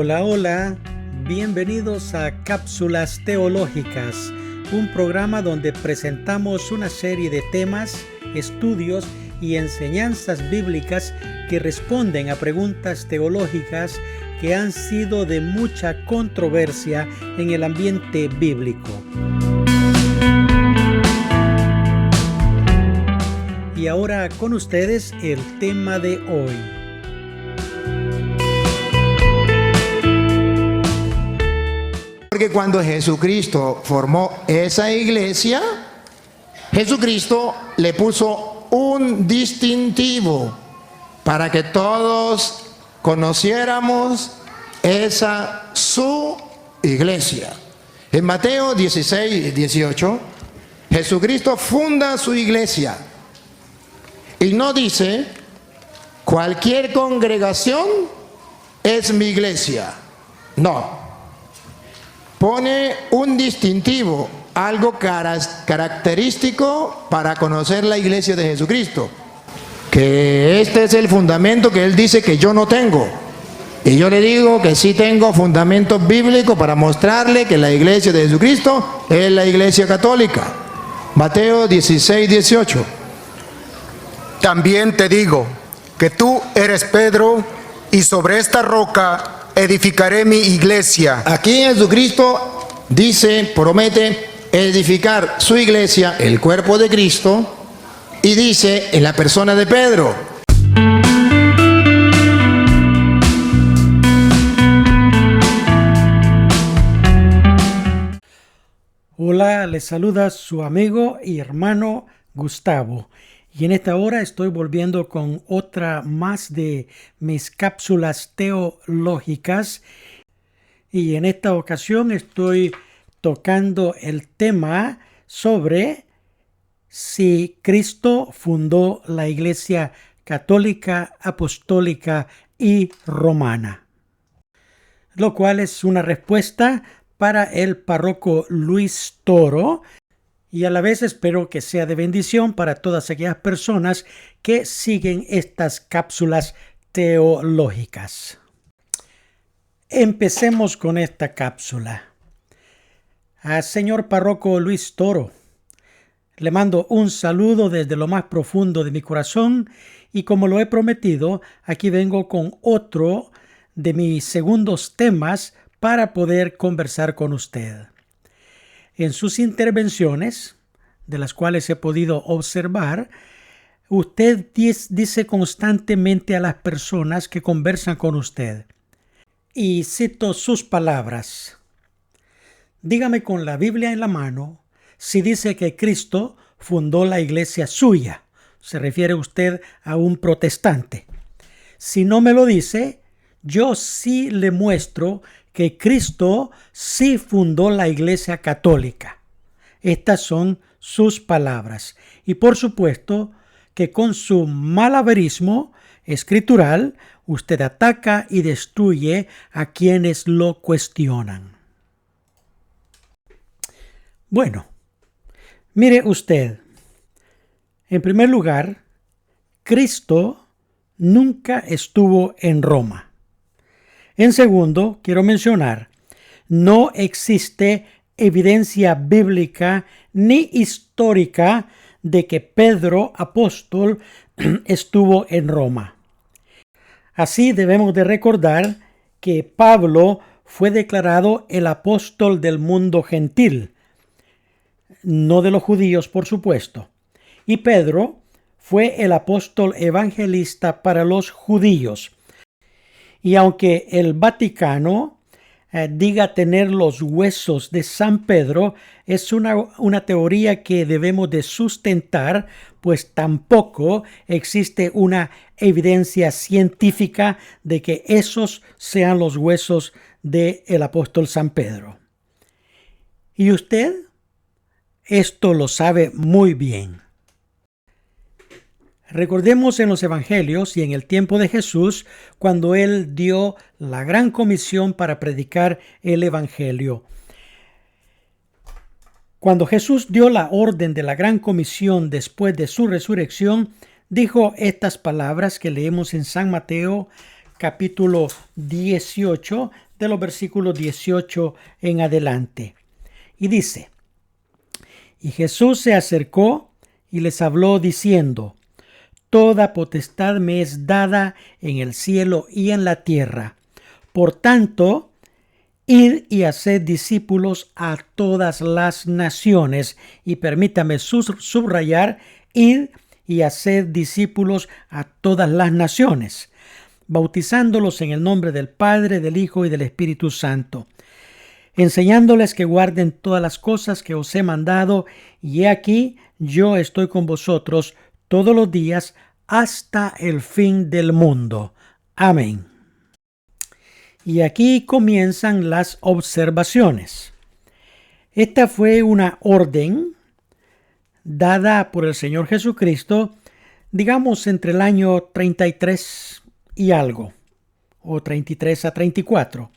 Hola, hola, bienvenidos a Cápsulas Teológicas, un programa donde presentamos una serie de temas, estudios y enseñanzas bíblicas que responden a preguntas teológicas que han sido de mucha controversia en el ambiente bíblico. Y ahora con ustedes el tema de hoy. Porque cuando Jesucristo formó esa iglesia, Jesucristo le puso un distintivo para que todos conociéramos esa su iglesia. En Mateo 16, 18, Jesucristo funda su iglesia y no dice cualquier congregación es mi iglesia. No. Pone un distintivo, algo característico para conocer la iglesia de Jesucristo. Que este es el fundamento que Él dice que yo no tengo. Y yo le digo que sí tengo fundamentos bíblicos para mostrarle que la iglesia de Jesucristo es la iglesia católica. Mateo 16, 18. También te digo que tú eres Pedro y sobre esta roca edificaré mi iglesia. Aquí Jesucristo dice, promete edificar su iglesia, el cuerpo de Cristo, y dice en la persona de Pedro. Hola, les saluda su amigo y hermano Gustavo. Y en esta hora estoy volviendo con otra más de mis cápsulas teológicas. Y en esta ocasión estoy tocando el tema sobre si Cristo fundó la Iglesia Católica, Apostólica y Romana. Lo cual es una respuesta para el párroco Luis Toro. Y a la vez espero que sea de bendición para todas aquellas personas que siguen estas cápsulas teológicas. Empecemos con esta cápsula. Señor párroco Luis Toro, le mando un saludo desde lo más profundo de mi corazón y como lo he prometido, aquí vengo con otro de mis segundos temas para poder conversar con usted. En sus intervenciones, de las cuales he podido observar, usted dice constantemente a las personas que conversan con usted, y cito sus palabras: dígame con la Biblia en la mano si dice que Cristo fundó la iglesia suya. Se refiere usted a un protestante. Si no me lo dice, yo sí le muestro que Cristo sí fundó la Iglesia Católica. Estas son sus palabras. Y por supuesto que con su malabarismo escritural, usted ataca y destruye a quienes lo cuestionan. Bueno, mire usted, en primer lugar, Cristo nunca estuvo en Roma. En segundo, quiero mencionar, no existe evidencia bíblica ni histórica de que Pedro, apóstol, estuvo en Roma. Así debemos de recordar que Pablo fue declarado el apóstol del mundo gentil, no de los judíos, por supuesto. Y Pedro fue el apóstol evangelista para los judíos. Y aunque el Vaticano diga tener los huesos de San Pedro, es una teoría que debemos de sustentar, pues tampoco existe una evidencia científica de que esos sean los huesos del apóstol San Pedro. ¿Y usted? Esto lo sabe muy bien. Recordemos en los evangelios y en el tiempo de Jesús, cuando Él dio la gran comisión para predicar el evangelio. Cuando Jesús dio la orden de la gran comisión después de su resurrección, dijo estas palabras que leemos en San Mateo capítulo 18, de los versículos 18 en adelante. Y dice: Y Jesús se acercó y les habló diciendo: Toda potestad me es dada en el cielo y en la tierra. Por tanto, id y haced discípulos a todas las naciones. Y permítame subrayar: id y haced discípulos a todas las naciones, bautizándolos en el nombre del Padre, del Hijo y del Espíritu Santo, enseñándoles que guarden todas las cosas que os he mandado, y he aquí, yo estoy con vosotros todos los días hasta el fin del mundo. Amén. Y aquí comienzan las observaciones. Esta fue una orden dada por el Señor Jesucristo, digamos entre el año 33 y algo, o 33 a 34,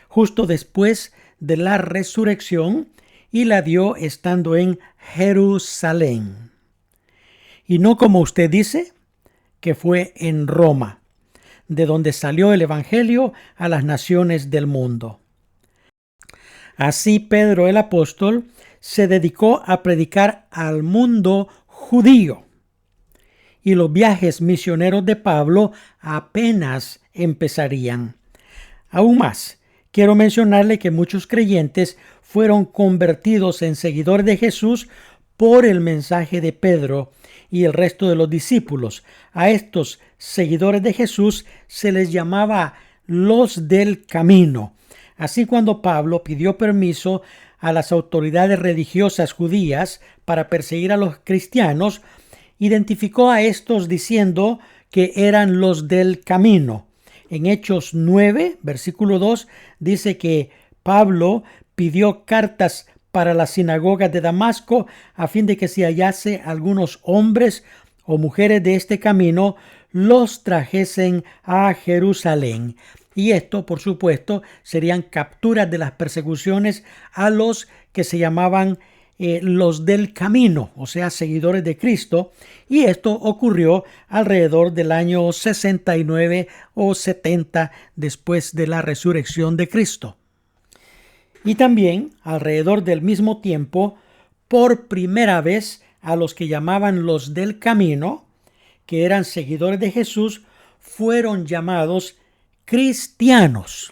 justo después de la resurrección, y la dio estando en Jerusalén. Y no como usted dice, que fue en Roma, de donde salió el Evangelio a las naciones del mundo. Así Pedro el apóstol se dedicó a predicar al mundo judío, y los viajes misioneros de Pablo apenas empezarían. Aún más, quiero mencionarle que muchos creyentes fueron convertidos en seguidores de Jesús por el mensaje de Pedro y el resto de los discípulos. A estos seguidores de Jesús se les llamaba los del camino. Así, cuando Pablo pidió permiso a las autoridades religiosas judías para perseguir a los cristianos, identificó a estos diciendo que eran los del camino. En Hechos 9, versículo 2, dice que Pablo pidió cartas para las sinagogas de Damasco a fin de que si hallase algunos hombres o mujeres de este camino, los trajesen a Jerusalén. Y esto, por supuesto, serían capturas de las persecuciones a los que se llamaban los del camino, o sea, seguidores de Cristo. Y esto ocurrió alrededor del año 69 o 70 después de la resurrección de Cristo. Y también, alrededor del mismo tiempo, por primera vez, a los que llamaban los del camino, que eran seguidores de Jesús, fueron llamados cristianos.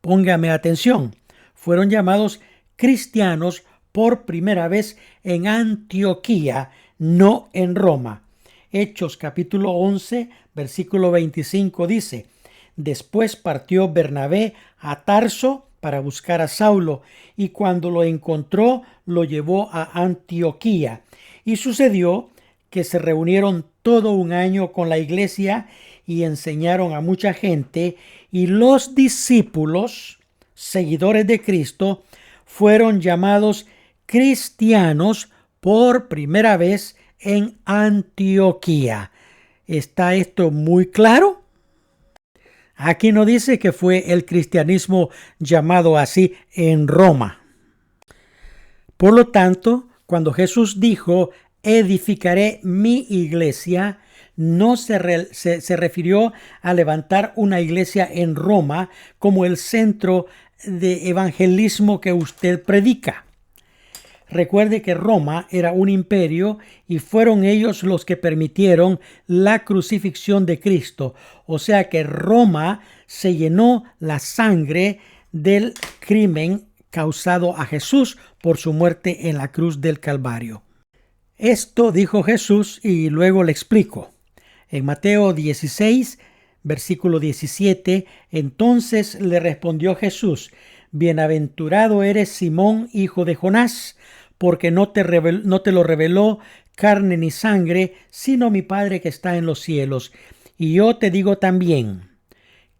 Póngame atención, fueron llamados cristianos por primera vez en Antioquía, no en Roma. Hechos capítulo 11, versículo 25 dice: Después partió Bernabé a Tarso para buscar a Saulo, y cuando lo encontró, lo llevó a Antioquía. Y sucedió que se reunieron todo un año con la iglesia y enseñaron a mucha gente, y los discípulos, seguidores de Cristo, fueron llamados cristianos por primera vez en Antioquía. ¿Está esto muy claro? Aquí no dice que fue el cristianismo llamado así en Roma. Por lo tanto, cuando Jesús dijo: edificaré mi iglesia, no se refirió a levantar una iglesia en Roma como el centro de evangelismo que usted predica. Recuerde que Roma era un imperio y fueron ellos los que permitieron la crucifixión de Cristo. O sea que Roma se llenó la sangre del crimen causado a Jesús por su muerte en la cruz del Calvario. Esto dijo Jesús y luego le explico. En Mateo 16, versículo 17, entonces le respondió Jesús: Bienaventurado eres, Simón, hijo de Jonás, porque no te lo reveló carne ni sangre, sino mi Padre que está en los cielos. Y yo te digo también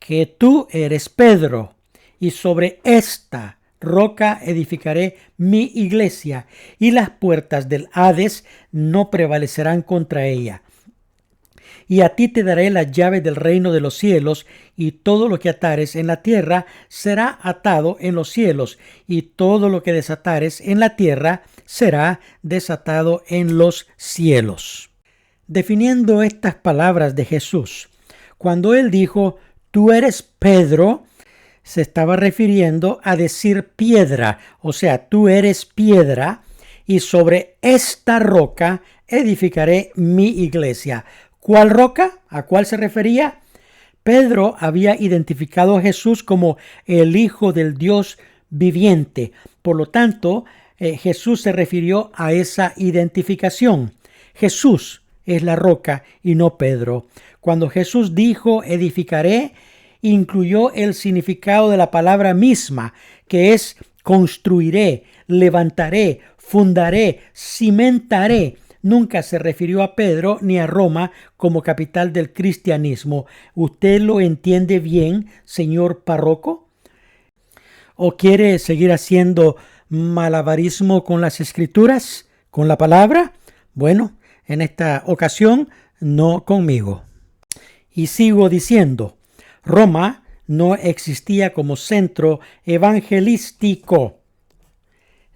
que tú eres Pedro, y sobre esta roca edificaré mi iglesia, y las puertas del Hades no prevalecerán contra ella. Y a ti te daré las llaves del reino de los cielos, y todo lo que atares en la tierra será atado en los cielos, y todo lo que desatares en la tierra será desatado en los cielos. Definiendo estas palabras de Jesús, cuando él dijo: tú eres Pedro, se estaba refiriendo a decir piedra, o sea, tú eres piedra y sobre esta roca edificaré mi iglesia. ¿Cuál roca? ¿A cuál se refería? Pedro había identificado a Jesús como el Hijo del Dios viviente. Por lo tanto, Jesús se refirió a esa identificación. Jesús es la roca y no Pedro. Cuando Jesús dijo edificaré, incluyó el significado de la palabra misma, que es construiré, levantaré, fundaré, cimentaré. Nunca se refirió a Pedro ni a Roma como capital del cristianismo. ¿Usted lo entiende bien, señor párroco? ¿O quiere seguir haciendo malabarismo con las escrituras, con la palabra? Bueno, en esta ocasión no conmigo. Y sigo diciendo, Roma no existía como centro evangelístico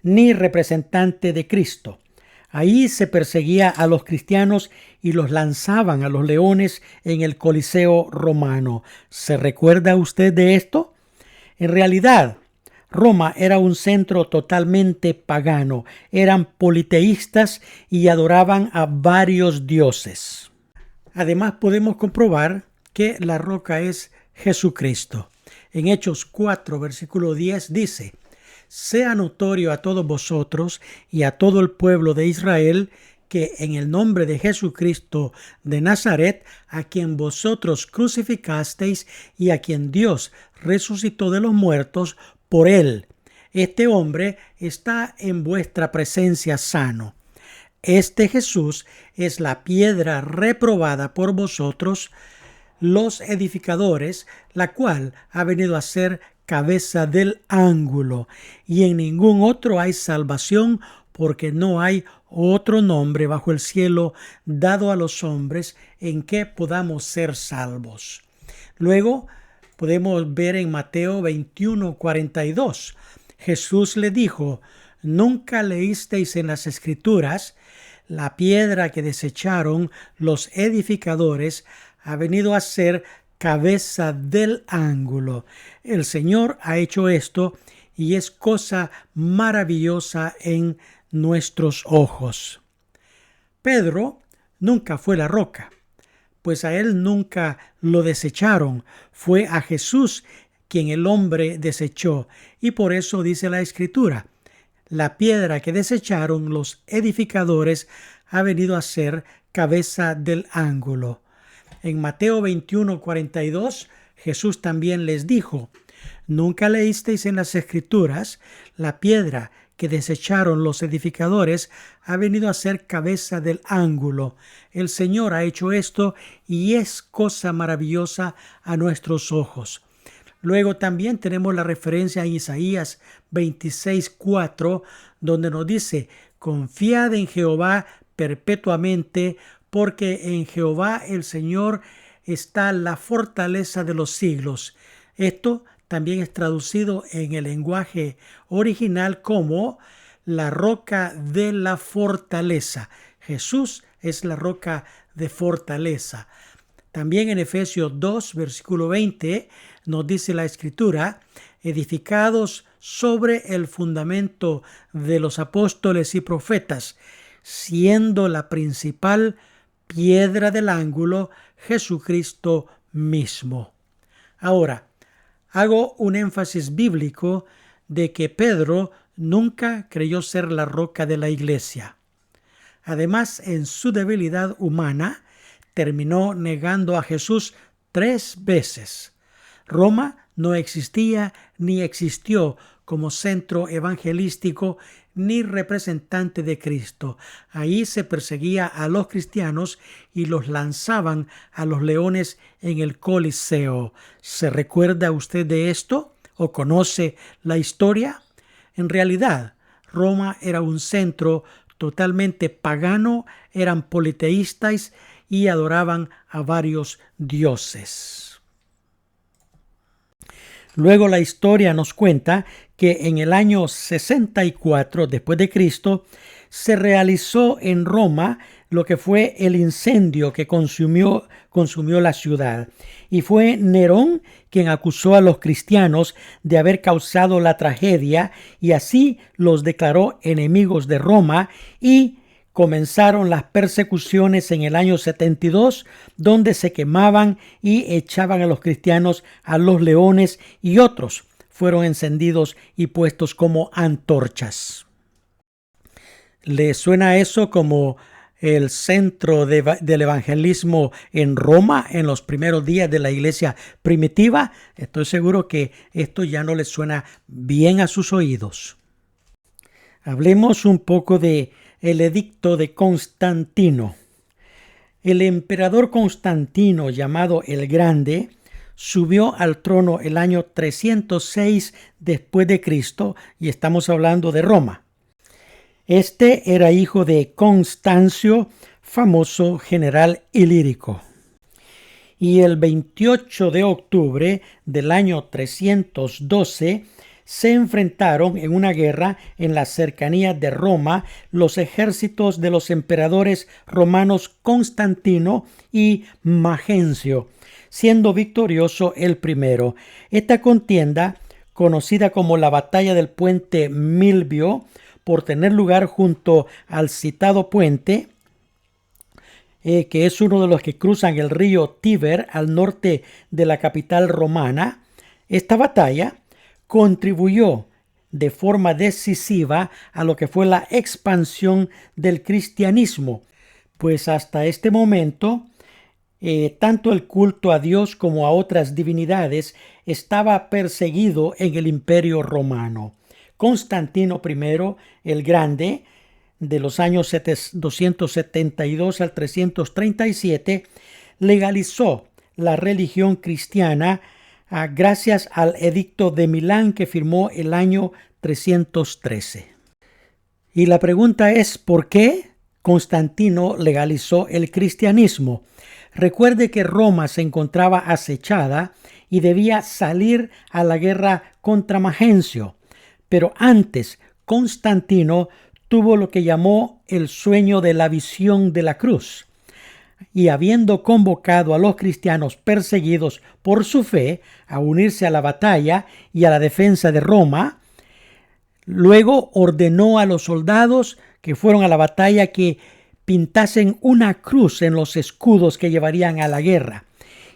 ni representante de Cristo. Ahí se perseguía a los cristianos y los lanzaban a los leones en el Coliseo romano. ¿Se recuerda usted de esto? En realidad, Roma era un centro totalmente pagano. Eran politeístas y adoraban a varios dioses. Además, podemos comprobar que la roca es Jesucristo. En Hechos 4, versículo 10 dice: sea notorio a todos vosotros y a todo el pueblo de Israel que en el nombre de Jesucristo de Nazaret, a quien vosotros crucificasteis y a quien Dios resucitó de los muertos, por él, este hombre está en vuestra presencia sano. Este Jesús es la piedra reprobada por vosotros, los edificadores, la cual ha venido a ser cabeza del ángulo, y en ningún otro hay salvación, porque no hay otro nombre bajo el cielo dado a los hombres en que podamos ser salvos. Luego podemos ver en Mateo 21:42, Jesús le dijo: ¿nunca leísteis en las Escrituras? La piedra que desecharon los edificadores ha venido a ser cabeza del ángulo. El Señor ha hecho esto y es cosa maravillosa en nuestros ojos. Pedro nunca fue la roca, pues a él nunca lo desecharon. Fue a Jesús quien el hombre desechó, y por eso dice la Escritura: la piedra que desecharon los edificadores ha venido a ser cabeza del ángulo. En Mateo 21:42, Jesús también les dijo: ¿nunca leísteis en las Escrituras? La piedra que desecharon los edificadores ha venido a ser cabeza del ángulo. El Señor ha hecho esto y es cosa maravillosa a nuestros ojos. Luego también tenemos la referencia en Isaías 26:4, donde nos dice: confiad en Jehová perpetuamente, porque en Jehová el Señor está la fortaleza de los siglos. Esto también es traducido en el lenguaje original como la roca de la fortaleza. Jesús es la roca de fortaleza. También en Efesios 2, versículo 20, nos dice la Escritura: edificados sobre el fundamento de los apóstoles y profetas, siendo la principal piedra del ángulo Jesucristo mismo. Ahora, hago un énfasis bíblico de que Pedro nunca creyó ser la roca de la iglesia. Además, en su debilidad humana, terminó negando a Jesús 3 veces. Roma no existía ni existió como centro evangelístico ni representante de Cristo. Ahí se perseguía a los cristianos y los lanzaban a los leones en el Coliseo. ¿Se recuerda usted de esto o conoce la historia? En realidad, Roma era un centro totalmente pagano, eran politeístas y adoraban a varios dioses. Luego la historia nos cuenta que en el año 64 después de Cristo se realizó en Roma lo que fue el incendio que consumió la ciudad. Y fue Nerón quien acusó a los cristianos de haber causado la tragedia y así los declaró enemigos de Roma, y comenzaron las persecuciones en el año 72, donde se quemaban y echaban a los cristianos a los leones, y otros fueron encendidos y puestos como antorchas. ¿Le suena eso como el centro del evangelismo en Roma en los primeros días de la iglesia primitiva? Estoy seguro que esto ya no le suena bien a sus oídos. Hablemos un poco de el edicto de Constantino. El emperador Constantino, llamado el Grande, subió al trono el año 306 después de Cristo, y estamos hablando de Roma. Este era hijo de Constancio, famoso general ilírico. Y el 28 de octubre del año 312 se enfrentaron en una guerra en las cercanías de Roma los ejércitos de los emperadores romanos Constantino y Magencio, siendo victorioso el primero. Esta contienda, conocida como la Batalla del Puente Milvio, por tener lugar junto al citado puente, que es uno de los que cruzan el río Tíber al norte de la capital romana. Esta batalla contribuyó de forma decisiva a lo que fue la expansión del cristianismo, pues hasta este momento tanto el culto a Dios como a otras divinidades estaba perseguido en el Imperio Romano. Constantino I el Grande, de los años 272 al 337, legalizó la religión cristiana gracias al Edicto de Milán que firmó el año 313. Y la pregunta es, ¿por qué Constantino legalizó el cristianismo? Recuerde que Roma se encontraba acechada y debía salir a la guerra contra Magencio. Pero antes, Constantino tuvo lo que llamó el sueño de la visión de la cruz. Y habiendo convocado a los cristianos perseguidos por su fe a unirse a la batalla y a la defensa de Roma, luego ordenó a los soldados que fueron a la batalla que pintasen una cruz en los escudos que llevarían a la guerra.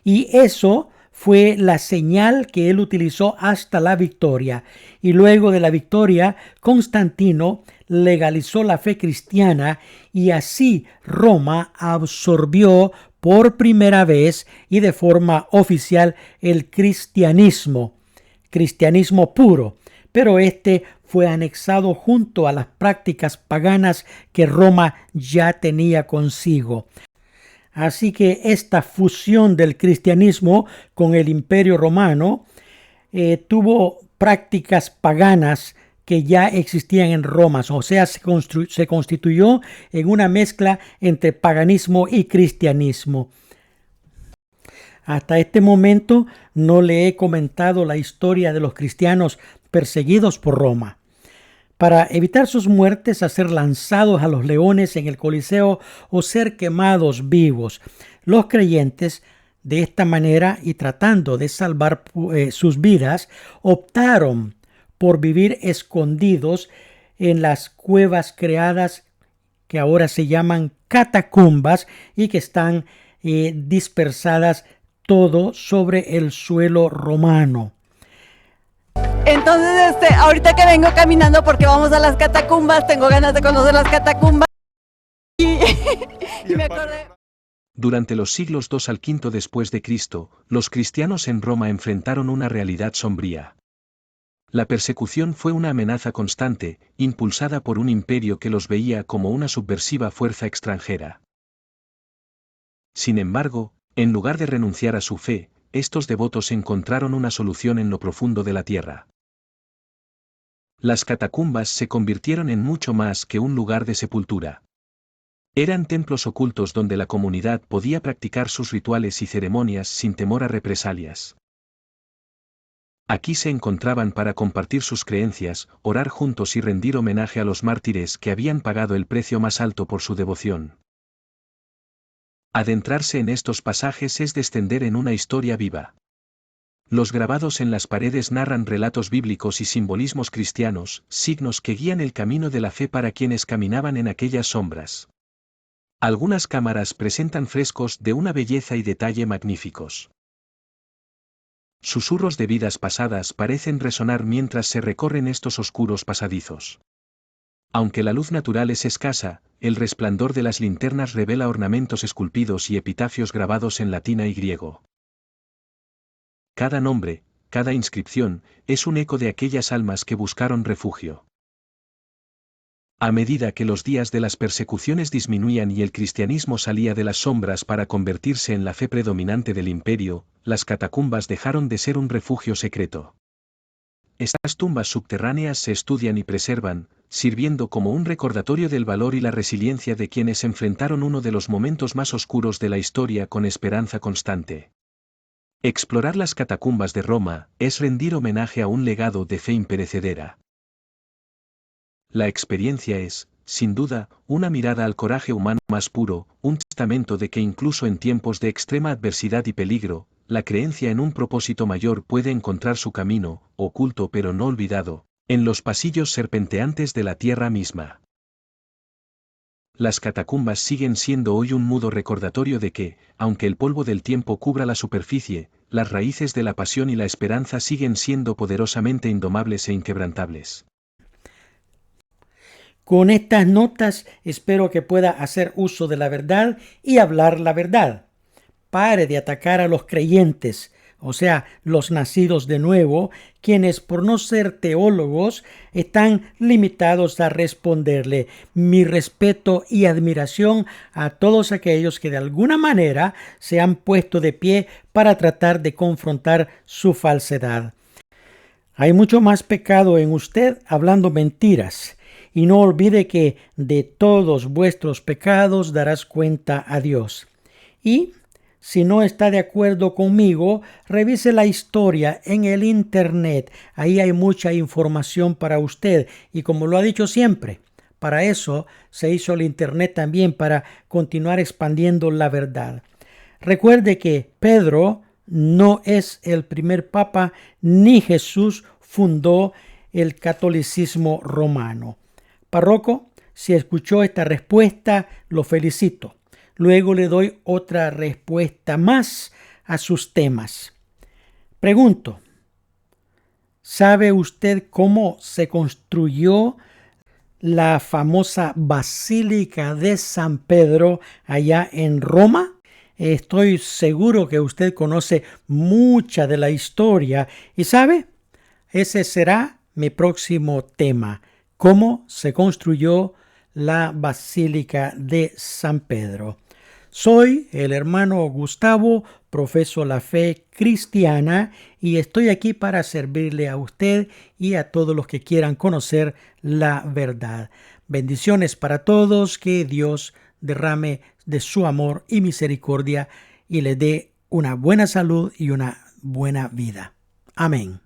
Y eso fue la señal que él utilizó hasta la victoria. Y luego de la victoria, Constantino legalizó la fe cristiana y así Roma absorbió por primera vez y de forma oficial el cristianismo puro. Pero este fue anexado junto a las prácticas paganas que Roma ya tenía consigo. Así que esta fusión del cristianismo con el Imperio Romano tuvo prácticas paganas que ya existían en Roma, o sea, se constituyó en una mezcla entre paganismo y cristianismo. Hasta este momento no le he comentado la historia de los cristianos perseguidos por Roma. Para evitar sus muertes, a ser lanzados a los leones en el Coliseo o ser quemados vivos, los creyentes, de esta manera y tratando de salvar sus vidas, optaron por vivir escondidos en las cuevas creadas que ahora se llaman catacumbas y que están dispersadas todo sobre el suelo romano. Entonces, ahorita que vengo caminando porque vamos a las catacumbas, tengo ganas de conocer las catacumbas y me acordé. Durante los siglos II al V después de Cristo, los cristianos en Roma enfrentaron una realidad sombría. La persecución fue una amenaza constante, impulsada por un imperio que los veía como una subversiva fuerza extranjera. Sin embargo, en lugar de renunciar a su fe, estos devotos encontraron una solución en lo profundo de la tierra. Las catacumbas se convirtieron en mucho más que un lugar de sepultura. Eran templos ocultos donde la comunidad podía practicar sus rituales y ceremonias sin temor a represalias. Aquí se encontraban para compartir sus creencias, orar juntos y rendir homenaje a los mártires que habían pagado el precio más alto por su devoción. Adentrarse en estos pasajes es descender en una historia viva. Los grabados en las paredes narran relatos bíblicos y simbolismos cristianos, signos que guían el camino de la fe para quienes caminaban en aquellas sombras. Algunas cámaras presentan frescos de una belleza y detalle magníficos. Susurros de vidas pasadas parecen resonar mientras se recorren estos oscuros pasadizos. Aunque la luz natural es escasa, el resplandor de las linternas revela ornamentos esculpidos y epitafios grabados en latín y griego. Cada nombre, cada inscripción, es un eco de aquellas almas que buscaron refugio. A medida que los días de las persecuciones disminuían y el cristianismo salía de las sombras para convertirse en la fe predominante del imperio, las catacumbas dejaron de ser un refugio secreto. Estas tumbas subterráneas se estudian y preservan, sirviendo como un recordatorio del valor y la resiliencia de quienes enfrentaron uno de los momentos más oscuros de la historia con esperanza constante. Explorar las catacumbas de Roma es rendir homenaje a un legado de fe imperecedera. La experiencia es, sin duda, una mirada al coraje humano más puro, un testamento de que incluso en tiempos de extrema adversidad y peligro, la creencia en un propósito mayor puede encontrar su camino, oculto pero no olvidado, en los pasillos serpenteantes de la tierra misma. Las catacumbas siguen siendo hoy un mudo recordatorio de que, aunque el polvo del tiempo cubra la superficie, las raíces de la pasión y la esperanza siguen siendo poderosamente indomables e inquebrantables. Con estas notas espero que pueda hacer uso de la verdad y hablar la verdad. Pare de atacar a los creyentes, o sea, los nacidos de nuevo, quienes por no ser teólogos están limitados a responderle. Mi respeto y admiración a todos aquellos que de alguna manera se han puesto de pie para tratar de confrontar su falsedad. Hay mucho más pecado en usted hablando mentiras. Y no olvide que de todos vuestros pecados darás cuenta a Dios. Y si no está de acuerdo conmigo, revise la historia en el internet. Ahí hay mucha información para usted. Y como lo ha dicho siempre, para eso se hizo el internet también, para continuar expandiendo la verdad. Recuerde que Pedro no es el primer papa, ni Jesús fundó el catolicismo romano. Párroco, si escuchó esta respuesta, lo felicito. Luego le doy otra respuesta más a sus temas. Pregunto, ¿sabe usted cómo se construyó la famosa Basílica de San Pedro allá en Roma? Estoy seguro que usted conoce mucha de la historia y ¿sabe? Ese será mi próximo tema. ¿Cómo se construyó la Basílica de San Pedro? Soy el hermano Gustavo, profeso la fe cristiana y estoy aquí para servirle a usted y a todos los que quieran conocer la verdad. Bendiciones para todos, que Dios derrame de su amor y misericordia y le dé una buena salud y una buena vida. Amén.